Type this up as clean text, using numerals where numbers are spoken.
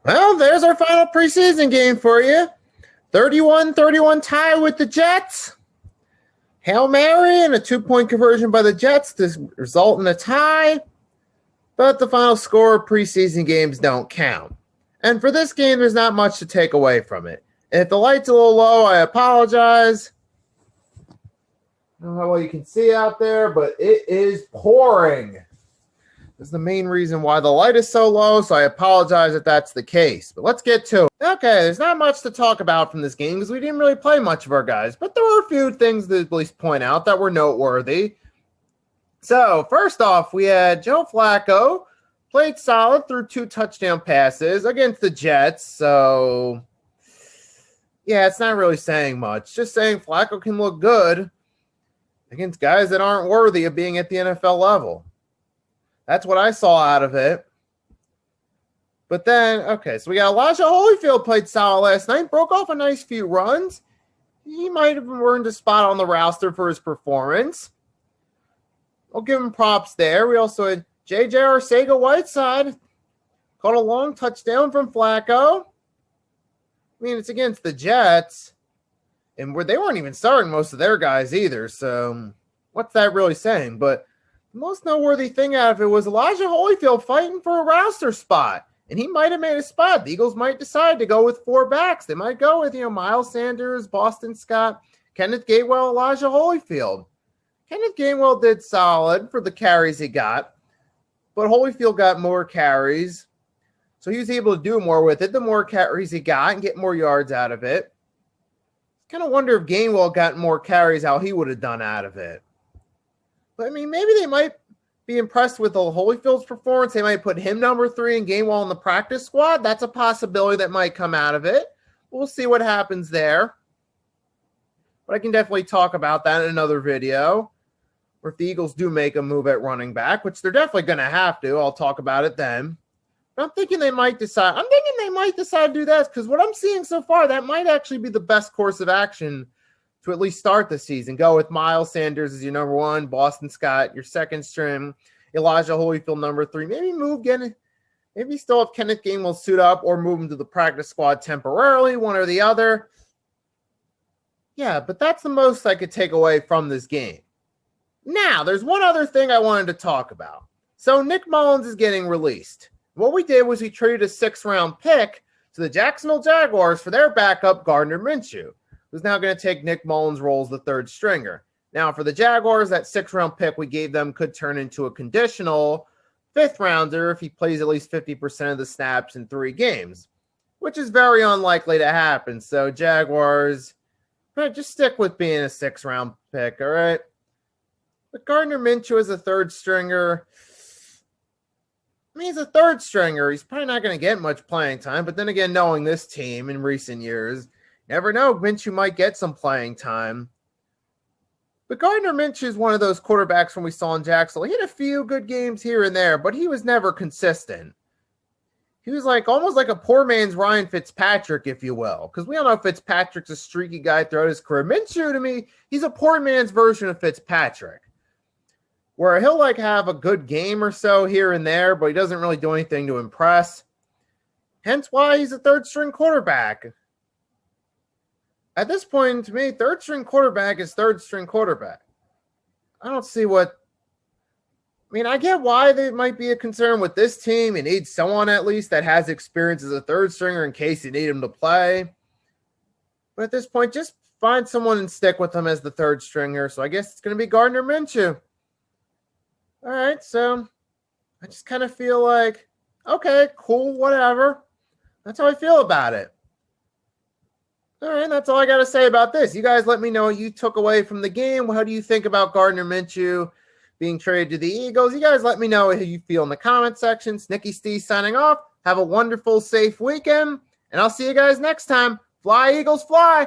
Well, there's our final preseason game for you. 31-31 tie with the Jets. Hail Mary and a 2-point conversion by the Jets to result in a tie. But the final score of preseason games don't count. And for this game, there's not much to take away from it. And if the light's a little low, I apologize. I don't know how well you can see out there, but it is pouring. That's the main reason why the light is so low, so I apologize if that's the case. But let's get to it. Okay, there's not much to talk about from this game because we didn't really play much of our guys, but there were a few things to at least point out that were noteworthy. So, first off, we had Joe Flacco, played solid through 2 touchdown passes against the Jets, so yeah, it's not really saying much. Just saying Flacco can look good against guys that aren't worthy of being at the NFL level. That's what I saw out of it. But then, okay, so we got Elijah Holyfield played solid last night, broke off a nice few runs. He might have earned a spot on the roster for his performance. I'll give him props there. We also had J.J. Arcega-Whiteside caught a long touchdown from Flacco. I mean, it's against the Jets, and they weren't even starting most of their guys either, so what's that really saying? But the most noteworthy thing out of it was Elijah Holyfield fighting for a roster spot, and he might have made a spot. The Eagles might decide to go with 4 backs. They might go with, Miles Sanders, Boston Scott, Kenneth Gainwell, Elijah Holyfield. Kenneth Gainwell did solid for the carries he got, but Holyfield got more carries, so he was able to do more with it. The more carries he got and get more yards out of it. Kind of wonder if Gainwell got more carries, how he would have done out of it. But, I mean, maybe they might be impressed with Holyfield's performance. They might put him number 3 and Gainwell in the practice squad. That's a possibility that might come out of it. We'll see what happens there. But I can definitely talk about that in another video. Or if the Eagles do make a move at running back, which they're definitely going to have to. I'll talk about it then. But I'm thinking they might decide to do that because what I'm seeing so far, that might actually be the best course of action to at least start the season. Go with Miles Sanders as your number 1, Boston Scott, your second string, Elijah Holyfield number 3. Maybe still have Kenneth Gainwell suit up or move him to the practice squad temporarily, one or the other. Yeah, but that's the most I could take away from this game. Now, there's one other thing I wanted to talk about. So Nick Mullins is getting released. What we did was we traded a 6th-round pick to the Jacksonville Jaguars for their backup, Gardner Minshew, who's now going to take Nick Mullins' role as the 3rd stringer. Now, for the Jaguars, that 6th-round pick we gave them could turn into a conditional 5th-rounder if he plays at least 50% of the snaps in 3 games, which is very unlikely to happen. So, Jaguars, just stick with being a 6th-round pick, all right? But Gardner Minshew is a 3rd stringer. I mean, he's a 3rd stringer. He's probably not going to get much playing time. But then again, knowing this team in recent years, never know. Minshew might get some playing time. But Gardner Minshew is one of those quarterbacks when we saw in Jacksonville. He had a few good games here and there, but he was never consistent. He was almost like a poor man's Ryan Fitzpatrick, if you will. Because we all know Fitzpatrick's a streaky guy throughout his career. Minshew, to me, he's a poor man's version of Fitzpatrick, where he'll have a good game or so here and there, but he doesn't really do anything to impress. Hence why he's a 3rd-string quarterback. At this point, to me, 3rd-string quarterback is 3rd-string quarterback. I don't see I get why there might be a concern with this team. You need someone at least that has experience as a 3rd-stringer in case you need him to play. But at this point, just find someone and stick with him as the 3rd-stringer. So I guess it's going to be Gardner Minshew. All right, so I just kind of feel like, okay, cool, whatever. That's how I feel about it. All right, that's all I got to say about this. You guys let me know what you took away from the game. How do you think about Gardner Minshew being traded to the Eagles? You guys let me know how you feel in the comment section. Snicky Steve signing off. Have a wonderful, safe weekend, and I'll see you guys next time. Fly, Eagles, fly!